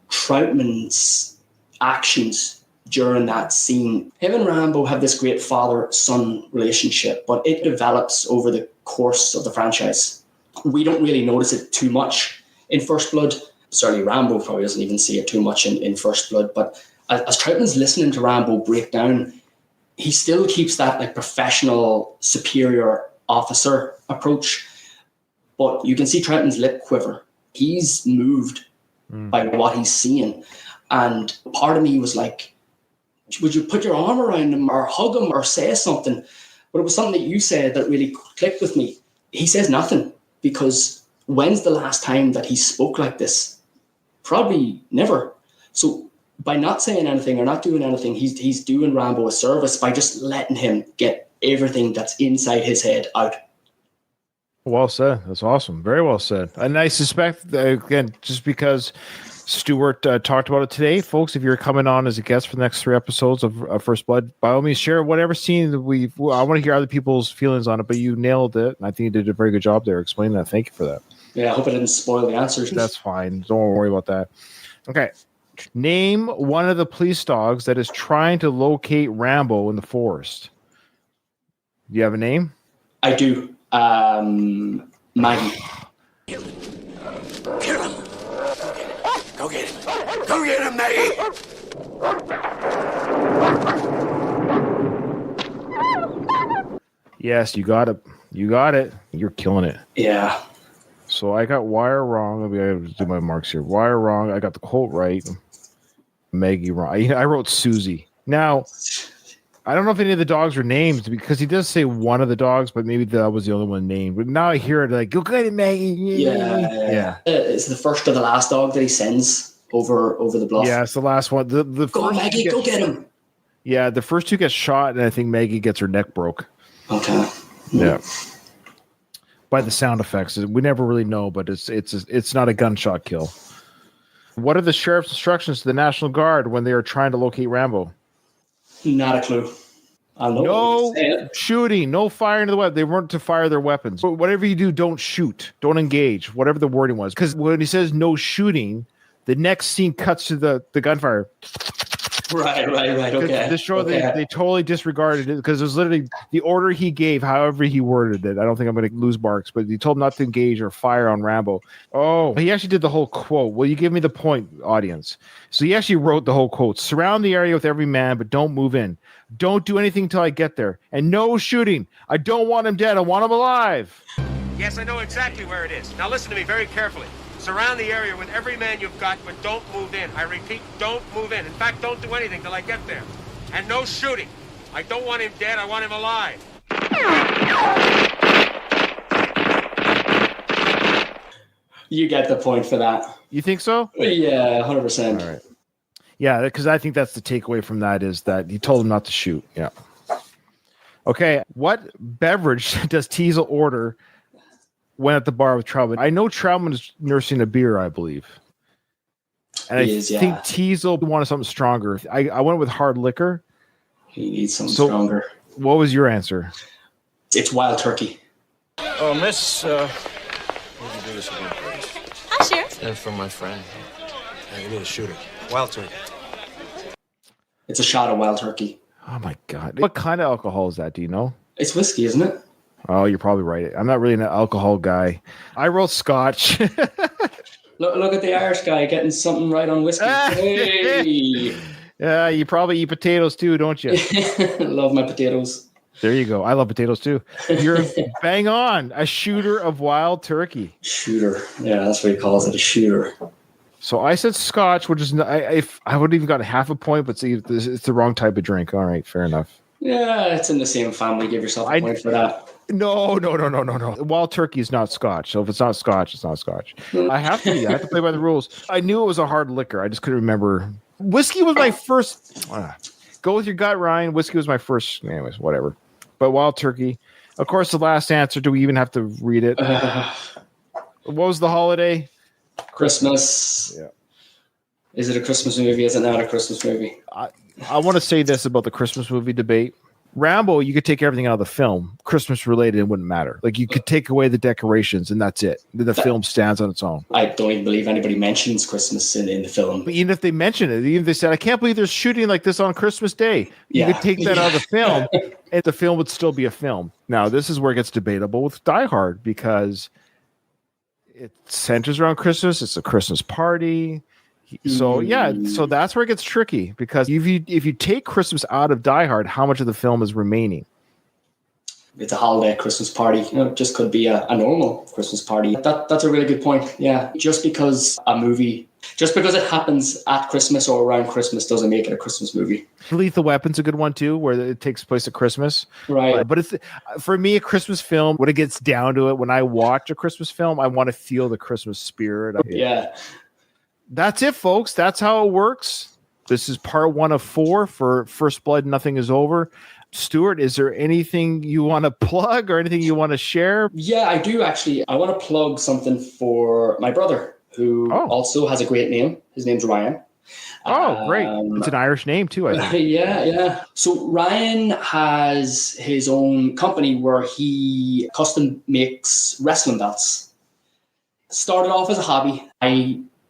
Troutman's actions during that scene. Him and Rambo have this great father-son relationship, but it develops over the course of the franchise. We don't really notice it too much in First Blood. Certainly Rambo probably doesn't even see it too much in First Blood, but as Troutman's listening to Rambo break down, he still keeps that professional, superior officer approach. But you can see Troutman's lip quiver. He's moved by what he's seeing. And part of me was like, would you put your arm around him or hug him or say something? But it was something that you said that really clicked with me. He says nothing because when's the last time that he spoke like this? Probably never. So by not saying anything or not doing anything, he's doing Rambo a service by just letting him get everything that's inside his head out. Well said. That's awesome. Very well said. And I suspect, again, just because Stuart talked about it today, folks, if you're coming on as a guest for the next 3 episodes of First Blood, by all means, share whatever scene that I want to hear other people's feelings on it, but you nailed it. And I think you did a very good job there explaining that. Thank you for that. Yeah, I hope I didn't spoil the answers. That's fine. Don't worry about that. Okay. Name one of the police dogs that is trying to locate Rambo in the forest. Do you have a name? I do. Maggie. Kill him. Go get him. Go get him, Maggie. Yes, you got it. You got it. You're killing it. Yeah. So I got wire wrong. Let me do my marks here. Wire wrong. I got the quote right. Maggie wrong. I wrote Susie. Now, I don't know if any of the dogs are named because he does say one of the dogs, but maybe that was the only one named. But now I hear it like, go get it, Maggie. Yeah. It's the first or the last dog that he sends over the bluff. Yeah, it's the last one. The go on, Maggie, go get him. Yeah, the first 2 get shot, and I think Maggie gets her neck broke. Okay. Yeah. By the sound effects, we never really know, but it's not a gunshot kill. What are the sheriff's instructions to the National Guard when they are trying to locate Rambo? Not a clue. No shooting, no firing to the weapon. They weren't to fire their weapons. But whatever you do, don't shoot, don't engage, whatever the wording was. Because when he says no shooting, the next scene cuts to the gunfire. Right. Okay. The show they totally disregarded it because it was literally the order he gave, however he worded it. I don't think I'm going to lose marks, but he told him not to engage or fire on Rambo. Oh, he actually did the whole quote. Will you give me the point, audience? So he actually wrote the whole quote. Surround the area with every man, but don't move in. Don't do anything till I get there. And no shooting. I don't want him dead. I want him alive. Yes, I know exactly where it is. Now listen to me very carefully. Surround the area with every man you've got, but don't move in. I repeat, don't move in. In fact, don't do anything till I get there. And no shooting. I don't want him dead. I want him alive. You get the point for that. You think so? Yeah, 100%. All right. Yeah, because I think that's the takeaway from that is that he told him not to shoot. Yeah. Okay, what beverage does Teasel order when at the bar with Troutman? I know Troutman is nursing a beer, I believe. And I think Teasel wanted something stronger. I went with hard liquor. He needs something stronger. What was your answer? It's Wild Turkey. Oh, miss, would you do this again, please? Oh, sure. And from my friend. You need a shooter. Wild Turkey. It's a shot of Wild Turkey. Oh, my God. What kind of alcohol is that? Do you know? It's whiskey, isn't it? Oh, you're probably right. I'm not really an alcohol guy. I wrote Scotch. Look at the Irish guy getting something right on whiskey. Hey! Yeah, you probably eat potatoes too, don't you? Love my potatoes. There you go. I love potatoes too. You're bang on. A shooter of Wild Turkey. Shooter. Yeah, that's what he calls it, a shooter. So I said Scotch, which is if I would have even got half a point, but see, it's the wrong type of drink. All right, fair enough. Yeah, it's in the same family. Give yourself a point for that. No. Wild Turkey is not Scotch. So if it's not Scotch, it's not Scotch. I have to play by the rules. I knew it was a hard liquor. I just couldn't remember. Whiskey was my first. Go with your gut, Ryan. Whiskey was my first. Anyways, whatever. But Wild Turkey. Of course, the last answer. Do we even have to read it? What was the holiday? Christmas. Yeah. Is it a Christmas movie? Is it not a Christmas movie? I want to say this about the Christmas movie debate. Rambo, you could take everything out of the film. Christmas related, it wouldn't matter. Like you could take away the decorations and that's it. The film stands on its own. I don't even believe anybody mentions Christmas in the film. But even if they mention it, even if they said, I can't believe they're shooting like this on Christmas Day. You could take that out of the film and the film would still be a film. Now, this is where it gets debatable with Die Hard because it centers around Christmas. It's a Christmas party. So so that's where it gets tricky because if you take Christmas out of Die Hard, how much of the film is remaining? It's a holiday Christmas party. It just could be a normal Christmas party. That's a really good point. Yeah, just because it happens at Christmas or around Christmas doesn't make it a Christmas movie. Lethal Weapon's a good one too, where it takes place at Christmas. Right. But it's for me a Christmas film. When it gets down to it, when I watch a Christmas film, I want to feel the Christmas spirit. Yeah. That's it, folks. That's how it works. This is part 1 of 4 for First Blood. Nothing is over. Stuart, is there anything you want to plug or anything you want to share? Yeah, I do actually. I want to plug something for my brother, who also has a great name. His name's Ryan. Oh, great. It's an Irish name too, I think. Yeah. So Ryan has his own company where he custom makes wrestling belts. Started off as a hobby.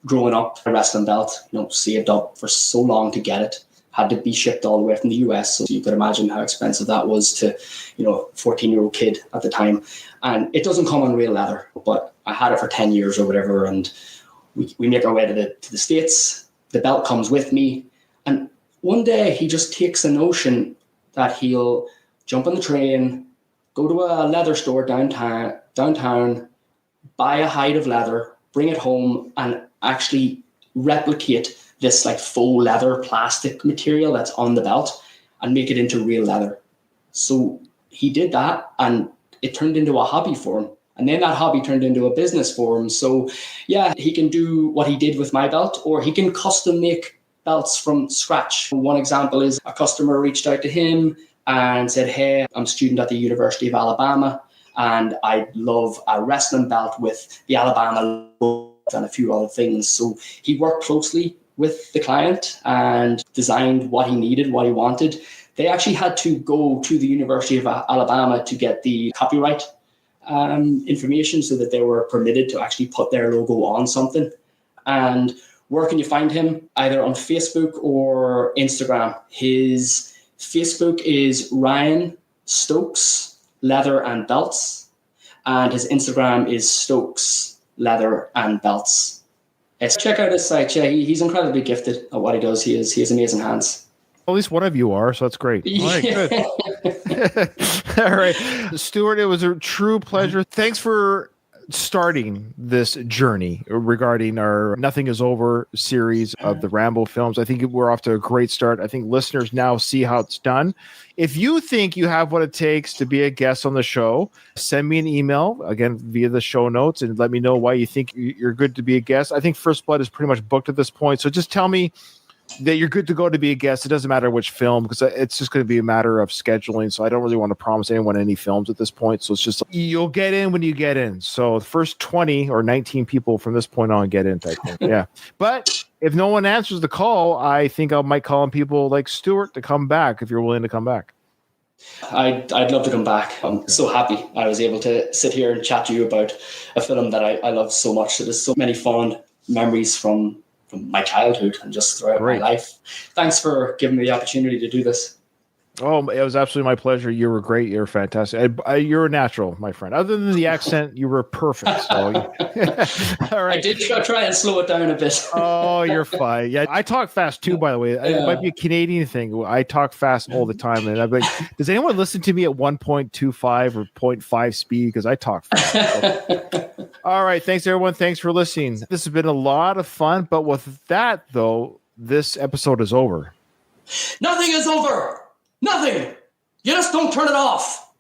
Growing up, a wrestling belt, saved up for so long to get it, had to be shipped all the way from the US. So you could imagine how expensive that was to, a 14-year-old kid at the time. And it doesn't come on real leather, but I had it for 10 years or whatever. And we make our way to the States. The belt comes with me. And one day he just takes a notion that he'll jump on the train, go to a leather store downtown, buy a hide of leather, bring it home and actually replicate this like faux leather plastic material that's on the belt and make it into real leather. So he did that and it turned into a hobby for him. And then that hobby turned into a business for him. So yeah, he can do what he did with my belt, or he can custom make belts from scratch. One example is a customer reached out to him and said, hey, I'm a student at the University of Alabama and I'd love a wrestling belt with the Alabama logo and a few other things. So he worked closely with the client and designed what he needed, what he wanted. They actually had to go to the University of Alabama to get the copyright information so that they were permitted to actually put their logo on something. And where can you find him? Either on Facebook or Instagram. His Facebook is Ryan Stokes Leather and Belts, and his Instagram is Stokes Leather and Belts. Check out his site. Yeah, he's incredibly gifted at what he does. He has amazing hands. At least one of you are, so that's great. All right, good. All right, Stuart, it was a true pleasure. Thanks for starting this journey regarding our Nothing is Over series of the Rambo films. I think we're off to a great start. I think listeners now see how it's done. If you think you have what it takes to be a guest on the show, send me an email, again, via the show notes, and let me know why you think you're good to be a guest. I think First Blood is pretty much booked at this point. So just tell me that you're good to go to be a guest. It doesn't matter which film, because it's just going to be a matter of scheduling. So I don't really want to promise anyone any films at this point. So it's just you'll get in when you get in. So the first 20 or 19 people from this point on get in type thing. Yeah. But if no one answers the call, I think I might call on people like Stuart to come back if you're willing to come back. I'd love to come back. I'm so happy I was able to sit here and chat to you about a film that I love so much. There's so many fond memories from my childhood and just throughout my life. Thanks for giving me the opportunity to do this. Oh, it was absolutely my pleasure. You were great. You're fantastic. You're a natural, my friend. Other than the accent, you were perfect. So, all right. I did try and slow it down a bit. Oh, you're fine. Yeah, I talk fast too, by the way. It might be a Canadian thing. I talk fast all the time. And I'm like, does anyone listen to me at 1.25 or 0.5 speed? Because I talk fast. All right. Thanks, everyone. Thanks for listening. This has been a lot of fun. But with that, though, this episode is over. Nothing is over. Nothing. You just don't turn it off.